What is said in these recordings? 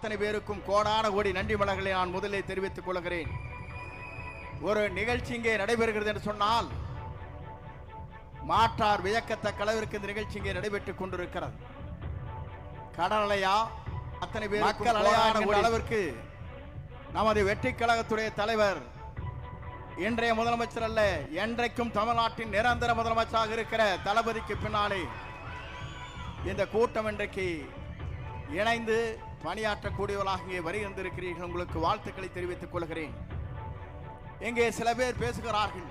அத்தனை பேருக்கும் கோடான கோடி நன்றி மலர்களை நான் முதலில் தெரிவித்துக் கொள்கிறேன். ஒரு நிகழ்ச்சி இங்கே நடைபெறுகிறது என்று சொன்னால் மாற்றார் வியக்கத்தக்க அளவிற்கு இந்த நிகழ்ச்சி இங்கே நடைபெற்றுக் கொண்டிருக்கிறது. கடல் அலையா அத்தனை பேர் மக்கள் அலையான அளவிற்கு நமது வெற்றி கழகத்துடைய தலைவர் இன்றைய முதலமைச்சர் அல்ல, என்றைக்கும் தமிழ்நாட்டின் நிரந்தர முதலமைச்சராக இருக்கிற தளபதிக்கு பின்னாலே இந்த கூட்டம் இன்றைக்கு இணைந்து பணியாற்றக்கூடியவர்களாக இங்கே வருகின்றிருக்கிறீர்கள். உங்களுக்கு வாழ்த்துக்களை தெரிவித்துக் கொள்கிறேன். இங்கே சில பேர் பேசுகிறார்கள்,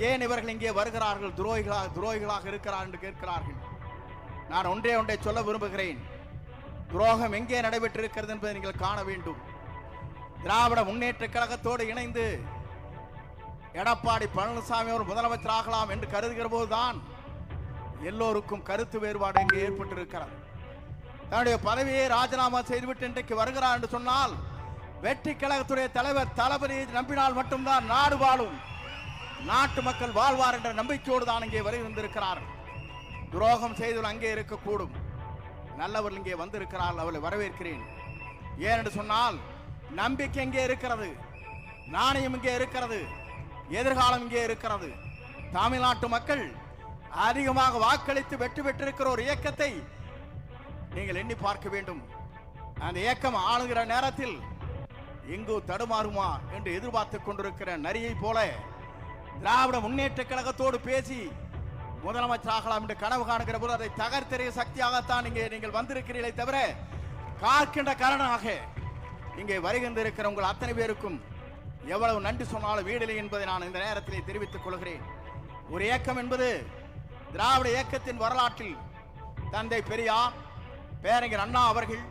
ஏன் இவர்கள் இங்கே வருகிறார்கள், துரோகிகளாக இருக்கிறார் என்று கேட்கிறார்கள். நான் ஒன்றை சொல்ல விரும்புகிறேன். துரோகம் எங்கே நடைபெற்றிருக்கிறது என்பதை நீங்கள் காண வேண்டும். திராவிட முன்னேற்ற கழகத்தோடு இணைந்து எடப்பாடி பழனிசாமி ஒரு முதலமைச்சர் ஆகலாம் என்று கருதுகிற போதுதான் எல்லோருக்கும் கருத்து வேறுபாடு இங்கே ஏற்பட்டிருக்கிறது. தன்னுடைய பதவியை ராஜினாமா செய்துவிட்டு இன்றைக்கு வருகிறார் என்று சொன்னால் வெற்றி கழகத்துடைய தலைவர் தளபதியை நம்பினால் மட்டும்தான் நாடு வாழும், நாட்டு மக்கள் வாழ்வார் என்ற நம்பிக்கையோடு தான் இங்கே வருகின்றிருக்கிறார்கள். துரோகம் செய்தவர்கள் அங்கே இருக்கக்கூடும், நல்லவர்கள் இங்கே வந்திருக்கிறார்கள், அவளை வரவேற்கிறேன். ஏனென்று சொன்னால் நம்பிக்கை இங்கே இருக்கிறது, நாணயம் இங்கே இருக்கிறது, எதிர்காலம் இங்கே இருக்கிறது. தமிழ்நாட்டு மக்கள் அதிகமாக வாக்களித்து வெற்றி பெற்றிருக்கிற ஒரு இயக்கத்தை நீங்கள் எண்ணி பார்க்க வேண்டும். அந்த இயக்கம் ஆளுகிற நேரத்தில் எங்கோ தடுமாறுமா என்று எதிர்பார்த்துக் கொண்டிருக்கிற நரியை போல திராவிட முன்னேற்ற கழகத்தோடு பேசி முதலமைச்சர் ஆகலாம் என்று கனவு காணுகிற போது அதை தகர்த்தெறிய சக்தியாகத்தான் இங்கே நீங்கள் வந்திருக்கிறீர்களே தவிர காக்கின்ற காரணமாக இங்கே வருகின்றிருக்கிற உங்கள் அத்தனை பேருக்கும் எவ்வளவு நன்றி சொன்னாலும் வீடில்லை என்பதை நான் இந்த நேரத்திலே தெரிவித்துக் கொள்கிறேன். ஒரு இயக்கம் என்பது திராவிட இயக்கத்தின் வரலாற்றில் தந்தை பெரியார், பேரறிஞர் அண்ணா அவர்கள்,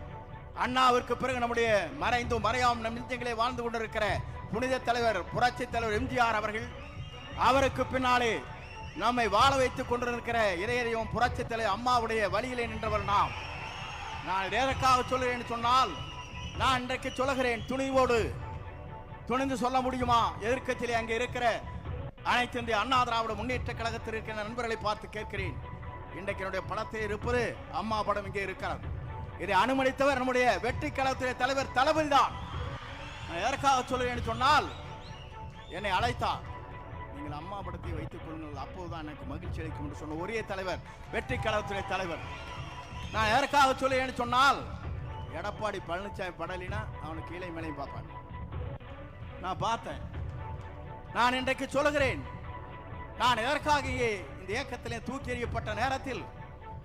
அண்ணாவிற்கு பிறகு நம்முடைய மறைந்தும் மறையாம் நம் நெஞ்சங்களே வாழ்ந்து கொண்டிருக்கிற புனித தலைவர் புரட்சி தலைவர் எம்ஜிஆர் அவர்கள், அவருக்கு பின்னாலே நம்மை வாழ வைத்துக் கொண்டிருக்கிற இறையறியும் புரட்சி தலைவர் அம்மாவுடைய வழியிலே நின்றவர் நாம். நான் எதற்காக சொல்கிறேன் சொன்னால், நான் இன்றைக்கு சொல்லுகிறேன், துணிவோடு துணிந்து சொல்ல முடியுமா? எதிர்க்கட்சியிலே அங்கே இருக்கிற அனைத்து இந்திய அண்ணா திராவிட முன்னேற்ற கழகத்தில் இருக்கிற நண்பர்களை பார்த்து கேட்கிறேன். இன்றைக்கு என்னுடைய படத்தில் இருப்பது அம்மா படம் இங்கே இருக்கிறது. இதை அனுமதித்தவர் நம்முடைய வெற்றி கழகத்துடைய தலைவர் தளபதி தான். நான் எதற்காக சொல்லுவேன் சொன்னால், என்னை அழைத்தார், நீங்கள் அம்மா படத்தை வைத்துக் கொள்ளுங்கள், அப்போதுதான் எனக்கு மகிழ்ச்சி அளிக்கும் என்று சொன்ன ஒரே தலைவர் வெற்றி கழகத்துடைய தலைவர். நான் எதற்காக சொல்லுவேன் சொன்னால், எடப்பாடி பழனிசாமி படலினா அவனுக்கு கீழே மேலையும் பார்ப்பான். நான் பார்த்தேன். நான் இன்றைக்கு சொல்லுகிறேன், நான் எதற்காக இந்த இயக்கத்திலே தூக்கி எறியப்பட்ட நேரத்தில்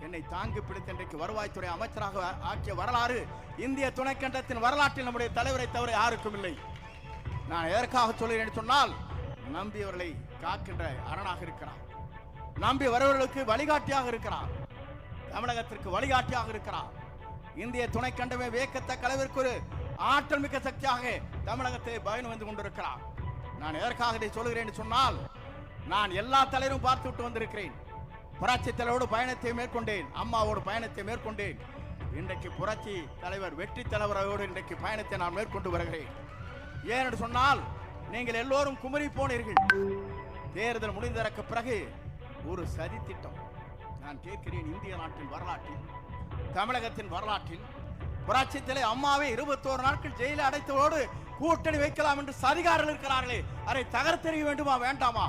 என்னை தாங்கி பிடித்த இன்றைக்கு வருவாய்த்துறை அமைச்சராக ஆக்கிய வரலாறு இந்திய துணைக்கண்டத்தின் வரலாற்றில் நம்முடைய தலைவரை தவிர யாருக்கும் இல்லை. நான் எதற்காக சொல்கிறேன் சொன்னால், நம்பியவர்களை காக்கின்ற அரணாக இருக்கிறார், நம்பி வருவர்களுக்கு வழிகாட்டியாக இருக்கிறார், தமிழகத்திற்கு வழிகாட்டியாக இருக்கிறார். இந்திய துணைக்கண்டமே வியக்கத்தக்க அளவிற்கு ஒரு ஆற்றல் மிக்க சக்தியாக தமிழகத்தை பயணம் வந்து கொண்டிருக்கிறார். நான் எதற்காக இதை சொல்கிறேன் சொன்னால், நான் எல்லா தலைவரும் பார்த்து விட்டு வந்திருக்கிறேன். புரட்சி தலைவரோடு பயணத்தை மேற்கொண்டேன், அம்மாவோடு பயணத்தை மேற்கொண்டேன். இன்றைக்கு புரட்சி தலைவர் வெற்றி தலைவரோடு இன்றைக்கு பயணத்தை நான் மேற்கொண்டு வருகிறேன். ஏனென்று சொன்னால், நீங்கள் எல்லோரும் குமரி போனீர்கள். தேர்தல் முடிந்ததற்கு பிறகு ஒரு சதி திட்டம். நான் கேட்கிறேன், இந்திய நாட்டின் வரலாற்றில், தமிழகத்தின் வரலாற்றில் புரட்சி தலைவர் அம்மாவை 21 நாட்கள் ஜெயில அடைத்தவோடு கூட்டணி வைக்கலாம் என்று சதிகாரர்கள் இருக்கிறார்களே, அதை தகர்த்தெறிய வேண்டுமா வேண்டாமா?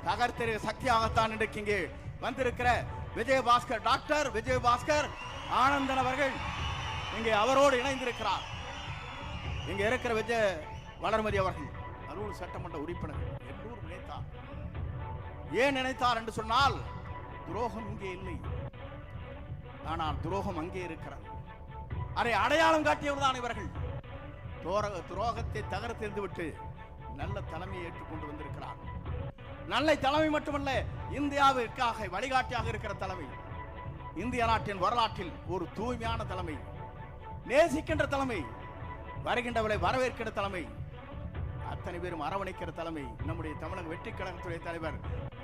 தகர்த்தெறிய சக்தியாகத்தான் இன்றைக்கு இங்கே வந்திருக்கிற விஜயபாஸ்கர், டாக்டர் விஜயபாஸ்கர் ஆனந்தன் அவர்கள் இங்கே அவரோடு இணைந்திருக்கிறார். இங்கே இருக்கிற விஜய வளர்மதி அவர்கள், அரூர் சட்டமன்ற உறுப்பினர், எல்லோரும் நினைத்தார். ஏன் நினைத்தார் என்று சொன்னால், துரோகம் இங்கே இல்லை, ஆனால் துரோகம் அங்கே இருக்கிறது. அதை அடையாளம் காட்டியவர்தான் இவர்கள். துரோகத்தை தகர்த்தெறிந்து விட்டு நல்ல தலைமையை ஏற்றுக்கொண்டு வந்திருக்கிறார். நல்ல தலைமை மட்டுமல்ல, இந்தியாவிற்காக வழிகாட்டியாக இருக்கிற தலைமை, இந்திய நாட்டின் வரலாற்றில் ஒரு தூய்மையான தலைமை, நேசிக்கின்ற தலைமை, வருகின்றவளை வரவேற்கிற தலைமை, அத்தனை பேரும் அரவணைக்கிற தலைமை நம்முடைய தமிழக வெற்றி கழகத்துடைய தலைவர்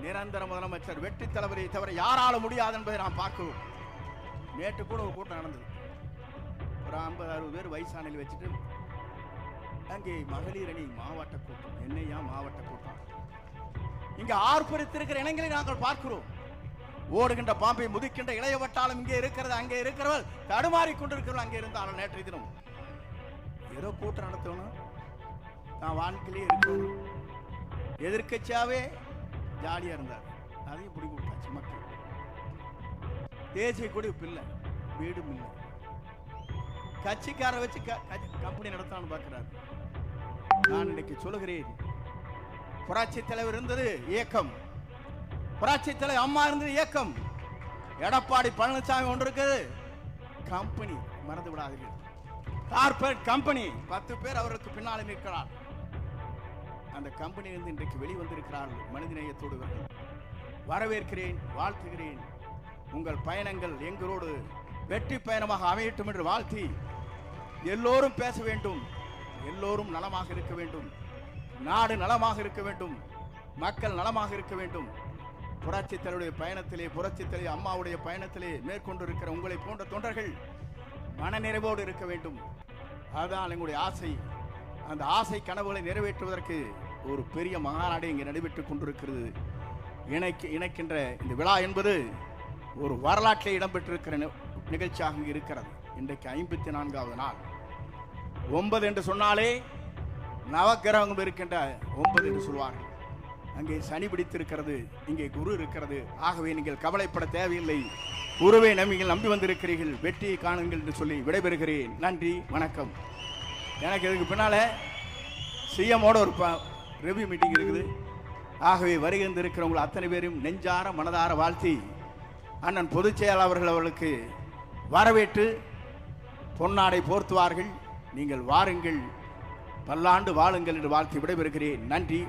நிரந்தர முதலமைச்சர் வெற்றி தளபதியை தவிர யாரால முடியாது என்பதை நாம் பார்க்கிறோம். நேற்று கூட ஒரு கூட்டம் நடந்தது. ஒரு 50-60 பேர் வயசானில் வச்சுட்டு அங்கே மகளிர் அணி மாவட்ட கூட்டம். என்னையா மாவட்ட கூட்டம்? இங்க ஆர்ப்பரித்திருக்கிற இளைஞரை நாங்கள் பார்க்கிறோம். ஓடுகின்ற பாம்பை முதிக்கின்ற இளைய வட்டாளம் இங்கே இருக்கிறது, அங்கே இருக்கிறவள் தடுமாறி கொண்டிருக்கிறவள் அங்கே இருந்தாலும் நேற்றைய தினம் ஏதோ கூட்டம் நடத்தணும், நான் வாழ்க்கையிலே இருக்கணும், எதிர்கட்சியாவே ஜாலியா இருந்தார். அதையும் பிடி கொடுத்தாச்சு மக்கள். தேசிய கொடி பிள்ளை, வீடும் இல்லை, கட்சிக்கார வச்சு கம்பெனி நடத்தான்னு பார்க்கிறார். நான் இன்னைக்கு சொல்லுகிறேன், புரட்சி தலைவர் இருந்தது இயக்கம், புரட்சி தலைவர் அம்மா இருந்தது இயக்கம், எடப்பாடி பழனிசாமி ஒன்று இருக்குது கம்பெனி, மறந்து விடாதீர்கள். கார்பரேட் கம்பெனி 10 பேர் அவருக்கு பின்னால் நிற்கிறார். அந்த கம்பெனியிலிருந்து இன்றைக்கு வெளிவந்திருக்கிறார்கள் மனிதநேயத்தோடு. வரவேற்கிறேன், வாழ்த்துகிறேன். உங்கள் பயணங்கள் எங்களோடு வெற்றி பயணமாக அமையட்டும் என்று வாழ்த்தி, எல்லோரும் பேச வேண்டும், எல்லோரும் நலமாக இருக்க வேண்டும், நாடு நலமாக இருக்க வேண்டும், மக்கள் நலமாக இருக்க வேண்டும். புரட்சி தலைவருடைய பயணத்திலே, புரட்சி தலைவர் அம்மாவுடைய பயணத்திலே மேற்கொண்டிருக்கிற உங்களை போன்ற தொண்டர்கள் மனநிறைவோடு இருக்க வேண்டும். அதுதான் எங்களுடைய ஆசை. அந்த ஆசை கனவுகளை நிறைவேற்றுவதற்கு ஒரு பெரிய மாநாடு இங்கே நடைபெற்றுக் கொண்டிருக்கிறது. இணைக்கின்ற இந்த விழா என்பது ஒரு வரலாற்றில் இடம்பெற்றிருக்கிற நிகழ்ச்சியாக இருக்கிறது. இன்றைக்கு 54வது நாள். 9 என்று சொன்னாலே நவக்கிரகம் இருக்கின்ற 9 என்று சொல்வார்கள். அங்கே சனி பிடித்திருக்கிறது, இங்கே குரு இருக்கிறது. ஆகவே நீங்கள் கவலைப்பட தேவையில்லை. குருவை நீங்கள் நம்பி வந்திருக்கிறீர்கள், வெற்றியை காணுங்கள் என்று சொல்லி விடைபெறுகிறேன். நன்றி, வணக்கம். எனக்கு இதுக்கு பின்னால சிஎம்மோட ஒரு ரிவ்யூ மீட்டிங் இருக்குது. ஆகவே வருகின்றிருக்கிறவங்களை அத்தனை பேரும் நெஞ்சார மனதார வாழ்த்தி, அண்ணன் பொதுச் செயலாளர்கள் அவர்களுக்கு வரவேற்று பொன்னாடை போர்த்துவார்கள். நீங்கள் வாருங்கள், பல்லாண்டு வாழுங்கள் என்று வாழ்த்தி விடைபெறுகிறேன். நன்றி.